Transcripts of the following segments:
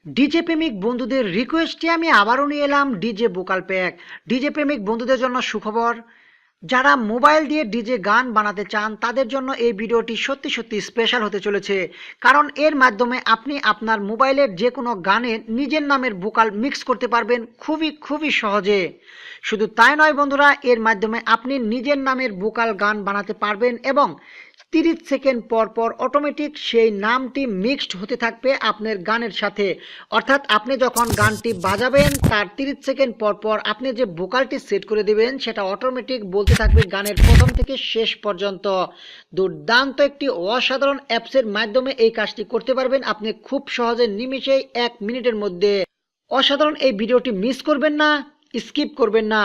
DJ প্রেমিক বন্ধুদের রিকোয়েস্টে আমি আবারও নিয়ে এলাম ডিজে ভোকাল প্যাক। ডিজে প্রেমিক বন্ধুদের জন্য সুখবর, যারা মোবাইল দিয়ে ডিজে গান বানাতে চান তাদের জন্য এই ভিডিওটি সত্যি সত্যি স্পেশাল হতে চলেছে। কারণ এর মাধ্যমে আপনি আপনার মোবাইলের যে কোনো গানে নিজের নামের ভোকাল মিক্স করতে পারবেন খুবই সহজে। শুধু তাই নয় বন্ধুরা, এর মাধ্যমে আপনি নিজের নামের ভোকাল গান বানাতে পারবেন এবং 30 সেকেন্ড পর পর অটোমেটিক সেই নামটি মিক্সড হতে থাকবে আপনার গানের সাথে। অর্থাৎ আপনি যখন গানটি বাজাবেন তার 30 সেকেন্ড পর পর আপনি যে ভোকালটি সেট করে দেবেন সেটা অটোমেটিক বলতে থাকবে গানের প্রথম থেকে শেষ পর্যন্ত। দুর্দান্ত একটি অসাধারণ অ্যাপসের মাধ্যমে এই কাজটি করতে পারবেন আপনি খুব সহজে, নিমিষেই 1 মিনিটের মধ্যে। অসাধারণ এই ভিডিওটি মিস করবেন না, স্কিপ করবেন না।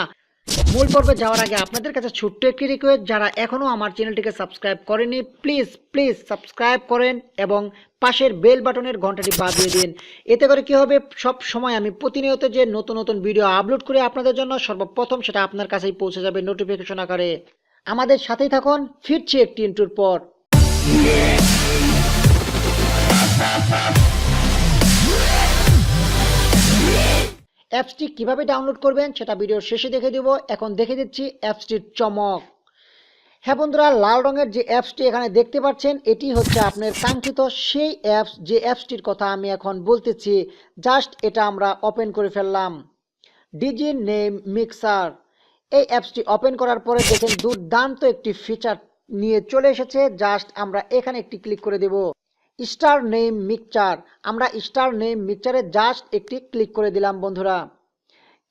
মূল পর্বে যাওয়ার আগে আপনাদের কাছে ছোট্ট একটি রিকোয়েস্ট, যারা এখনও আমার চ্যানেলটিকে সাবস্ক্রাইব করেনি প্লিজ সাবস্ক্রাইব করেন এবং পাশের বেল বাটনের ঘন্টাটি বাজিয়ে দিন। এতে করে কি হবে, সব সময় আমি প্রতিনিয়ত যে নতুন নতুন ভিডিও আপলোড করি আপনাদের জন্য সর্বপ্রথম সেটা আপনার কাছেই পৌঁছে যাবে নোটিফিকেশন আকারে। আমাদের সাথেই থাকুন, ফিরছি একটি ইন্ট্রোর পর। অ্যাপসটি কিভাবে ডাউনলোড করবেন সেটা ভিডিওর শেষে দেখে দেব। এখন দেখে দিচ্ছি অ্যাপসটির চমক। হ্যাঁ বন্ধুরা, লাল রঙের যে অ্যাপসটি এখানে দেখতে পাচ্ছেন এটি হচ্ছে আপনার কাঙ্ক্ষিত সেই অ্যাপস, যে অ্যাপসটির কথা আমি এখন বলতেছি। জাস্ট এটা আমরা ওপেন করে ফেললাম, ডিজি নেম মিক্সার। এই অ্যাপসটি ওপেন করার পরে দেখেন দুর্দান্ত একটি ফিচার নিয়ে চলে এসেছে। জাস্ট আমরা এখানে একটি ক্লিক করে দেব, স্টার নেম মিক্সচার। আমরা স্টার নেম মিক্সচারে জাস্ট একটি ক্লিক করে দিলাম বন্ধুরা।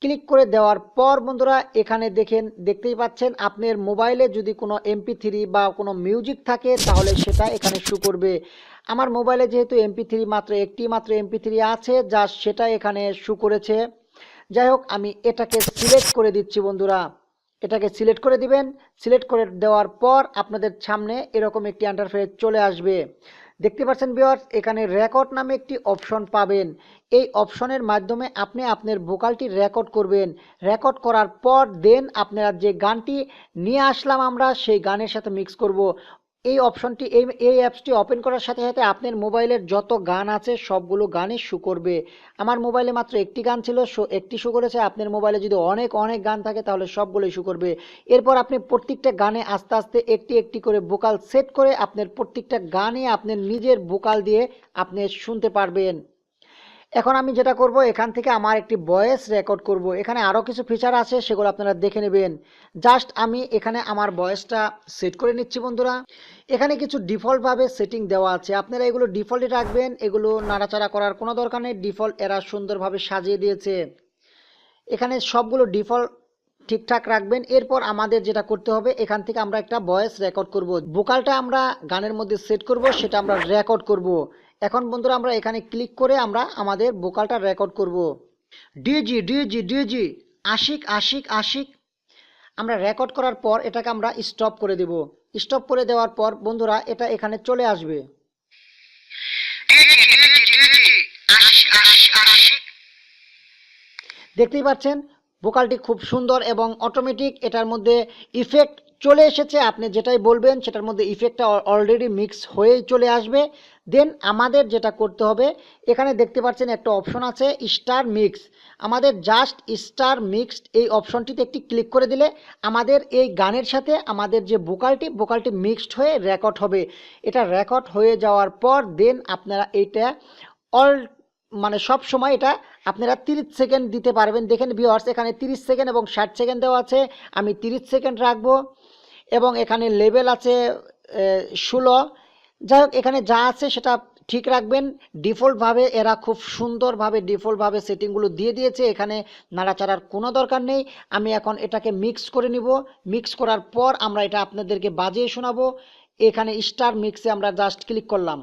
ক্লিক করে দেওয়ার পর বন্ধুরা এখানে দেখতেই পাচ্ছেন আপনার মোবাইলে যদি কোনো MP3 বা কোনো মিউজিক থাকে তাহলে সেটা এখানে শো করবে। আমার মোবাইলে যেহেতু MP3 একটি মাত্র MP3 আছে, জাস্ট সেটা এখানে শো করেছে। যাই হোক, আমি এটাকে সিলেক্ট করে দিচ্ছি বন্ধুরা। এটাকে সিলেক্ট করে দিবেন। সিলেক্ট করে দেওয়ার পর আপনাদের সামনে এরকম একটি ইন্টারফেস চলে আসবে। দেখতে পাচ্ছেন ভিউয়ার্স, এখানে রেকর্ড নামে একটি অপশন পাবেন। এই অপশনের মাধ্যমে আপনি আপনার ভোকালটি রেকর্ড করবেন। রেকর্ড করার পর দেন আপনারা যে গানটি নিয়ে আসলাম আমরা সেই গানের সাথে মিক্স করব। এই অপশনটি এই অ্যাপসটি ওপেন করার সাথে সাথে আপনার মোবাইলের যত গান আছে সবগুলো গানই শো করবে। আমার মোবাইলে মাত্র একটি গান ছিল, একটি শো করেছে। আপনার মোবাইলে যদি অনেক গান থাকে তাহলে সবগুলোই শো করবে। এরপর আপনি প্রত্যেকটা গানে আস্তে আস্তে একটি একটি করে ভোকাল সেট করে আপনার প্রত্যেকটা গানে আপনার নিজের ভোকাল দিয়ে আপনি শুনতে পারবেন। এখন আমি যেটা করব, এখান থেকে আমার একটি ভয়েস রেকর্ড করব। এখানে আরও কিছু ফিচার আছে, সেগুলো আপনারা দেখে নেবেন। জাস্ট আমি এখানে আমার ভয়েসটা সেট করে নিচ্ছি বন্ধুরা। এখানে কিছু ডিফল্টভাবে সেটিং দেওয়া আছে, আপনারা এগুলো ডিফল্টে রাখবেন। এগুলো নাড়াচাড়া করার কোনো দরকার নেই, ডিফল্ট এরা সুন্দরভাবে সাজিয়ে দিয়েছে। এখানে সবগুলো ডিফল্ট ঠিকঠাক রাখবেন। এরপর আমাদের যেটা করতে হবে, এখান থেকে আমরা একটা ভয়েস রেকর্ড করব। ভোকালটা আমরা গানের মধ্যে সেট করব, সেটা আমরা রেকর্ড করব। এখন বন্ধুরা আমরা এখানে ক্লিক করে আমরা আমাদের ভোকালটা রেকর্ড করব। ডিজি ডিজি ডিজি আশিক আশিক আশিক। আমরা রেকর্ড করার পর এটাকে আমরা স্টপ করে দেব। স্টপ করে দেওয়ার পর বন্ধুরা এটা এখানে চলে আসবে। দেখতেই পাচ্ছেন ভোকালটি খুব সুন্দর এবং অটোমেটিক এটার মধ্যে ইফেক্ট চলে এসেছে। আপনি যেটাই বলবেন সেটার মধ্যে ইফেক্টটা অলরেডি মিক্স হয়েই চলে আসবে। দেন আমাদের যেটা করতে হবে, এখানে দেখতে পাচ্ছেন একটা অপশন আছে স্টার মিক্স। আমাদের জাস্ট স্টার মিক্সড এই অপশনটিতে একটি ক্লিক করে দিলে আমাদের এই গানের সাথে আমাদের যে ভোকালটি মিক্সড হয়ে রেকর্ড হবে। এটা রেকর্ড হয়ে যাওয়ার পর দেন আপনারা এইটা সব সময় এটা আপনারা 30 সেকেন্ড দিতে পারবেন। দেখেন ভিউয়ার্স, এখানে 30 সেকেন্ড এবং 60 সেকেন্ড দেওয়া আছে। আমি 30 সেকেন্ড রাখবো এবং এখানে লেভেল আছে 16। যাই হোক, এখানে যা আছে সেটা ঠিক রাখবেন। ডিফল্টভাবে এরা খুব সুন্দরভাবে ডিফল্টভাবে সেটিংগুলো দিয়ে দিয়েছে, এখানে নাড়াচাড়ার কোনো দরকার নেই। আমি এখন এটাকে মিক্স করে নিব। মিক্স করার পর আমরা এটা আপনাদেরকে বাজিয়ে শোনাবো। এখানে স্টার মিক্সে আমরা জাস্ট ক্লিক করলাম।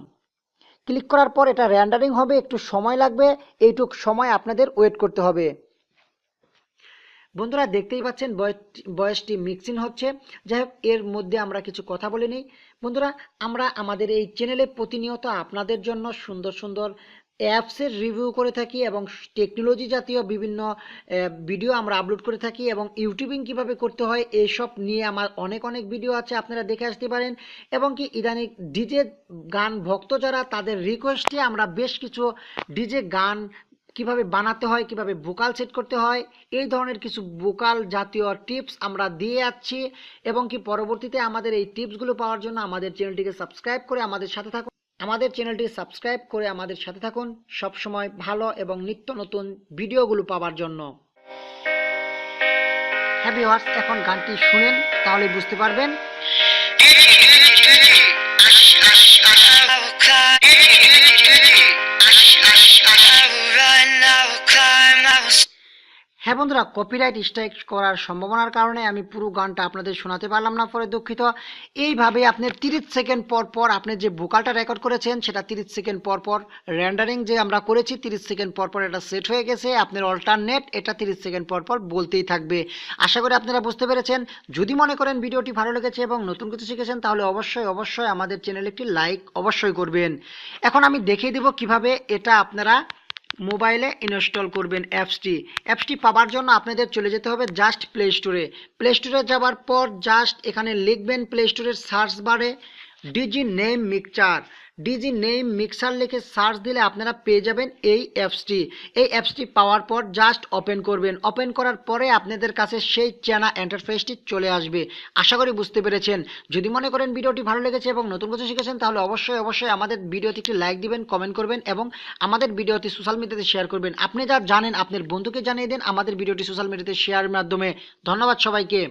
ক্লিক করার পর এটা রেন্ডারিং হবে, একটু সময় লাগবে। এইটুক সময় আপনাদের ওয়েট করতে হবে। বন্ধুরা দেখতেই পাচ্ছেন ভয়েসটি মিক্সিং হচ্ছে। যাই হোক, এর মধ্যে আমরা কিছু কথা বলে নিই। বন্ধুরা আমরা আমাদের এই চ্যানেলে প্রতিনিয়ত আপনাদের জন্য সুন্দর সুন্দর অ্যাপসের রিভিউ করে থাকি এবং টেকনোলজি জাতীয় বিভিন্ন ভিডিও আমরা আপলোড করে থাকি এবং ইউটিউবিং কিভাবে করতে হয় এইসব নিয়ে আমার অনেক অনেক ভিডিও আছে, আপনারা দেখে আসতে পারেন। এবং কি ইদানিং ডিজে গান ভক্ত যারা, তাদের রিকোয়েস্টে আমরা বেশ কিছু ডিজে গান কিভাবে বানাতে হয়, কিভাবে ভোকাল সেট করতে হয়, এই ধরনের কিছু ভোকাল জাতীয় টিপস আমরা দিয়ে যাচ্ছি। এবং কি পরবর্তীতে আমাদের এই টিপসগুলো পাওয়ার জন্য আমাদের চ্যানেলটিকে সাবস্ক্রাইব করে আমাদের সাথে থাকুন। সব সময় ভালো এবং নিত্য নতুন ভিডিওগুলো পাওয়ার জন্য। হ্যাঁ ভিউয়ার্স, এখন গানটি শুনেন, তাহলে বুঝতে পারবেন। হ্যাঁ বন্ধুরা, কপিরাইট স্ট্রাইক করার সম্ভাবনার কারণে আমি পুরো গানটা আপনাদের শোনাতে পারলাম না, পরে দুঃখিত। এইভাবে আপনি 30 সেকেন্ড পর পর আপনি যে ভোকালটা রেকর্ড করেছেন সেটা 30 সেকেন্ড পর পর রেন্ডারিং যে আমরা করেছি 30 সেকেন্ড পর পর এটা সেট হয়ে গেছে। আপনার অল্টারনেট এটা 30 সেকেন্ড পর পর বলতেই থাকবে। আশা করি আপনারা বুঝতে পেরেছেন। যদি মনে করেন ভিডিওটি ভালো লেগেছে এবং নতুন কিছু শিখেছেন, তাহলে অবশ্যই আমাদের চ্যানেলে একটি লাইক অবশ্যই করবেন। এখন আমি দেখিয়ে দেব কিভাবে এটা আপনারা মোবাইলে ইনস্টল করবেন। অ্যাপসটি পাওয়ার জন্য আপনাদের চলে যেতে হবে জাস্ট প্লে স্টোরে যাওয়ার পর জাস্ট এখানে লিখবেন প্লে স্টোরের সার্চ বারে ডিজি নেম মিক্সার লিখে সার্চ দিলে আপনারা পেয়ে যাবেন এই অ্যাপসটি পাওয়ার পর জাস্ট ওপেন করবেন। ওপেন করার পরে আপনাদের কাছে সেই চেনা ইন্টারফেসটি চলে আসবে। আশা করি বুঝতে পেরেছেন। যদি মনে করেন ভিডিওটি ভালো লেগেছে এবং নতুন কিছু শিখেছেন, তাহলে অবশ্যই আমাদের ভিডিওটি একটি লাইক দিবেন, কমেন্ট করবেন এবং আমাদের ভিডিওটি সোশ্যাল মিডিয়াতে শেয়ার করবেন। আপনি যা জানেন আপনার বন্ধুকে জানিয়ে দেন আমাদের ভিডিওটি সোশ্যাল মিডিয়াতে শেয়ারের মাধ্যমে। ধন্যবাদ সবাইকে।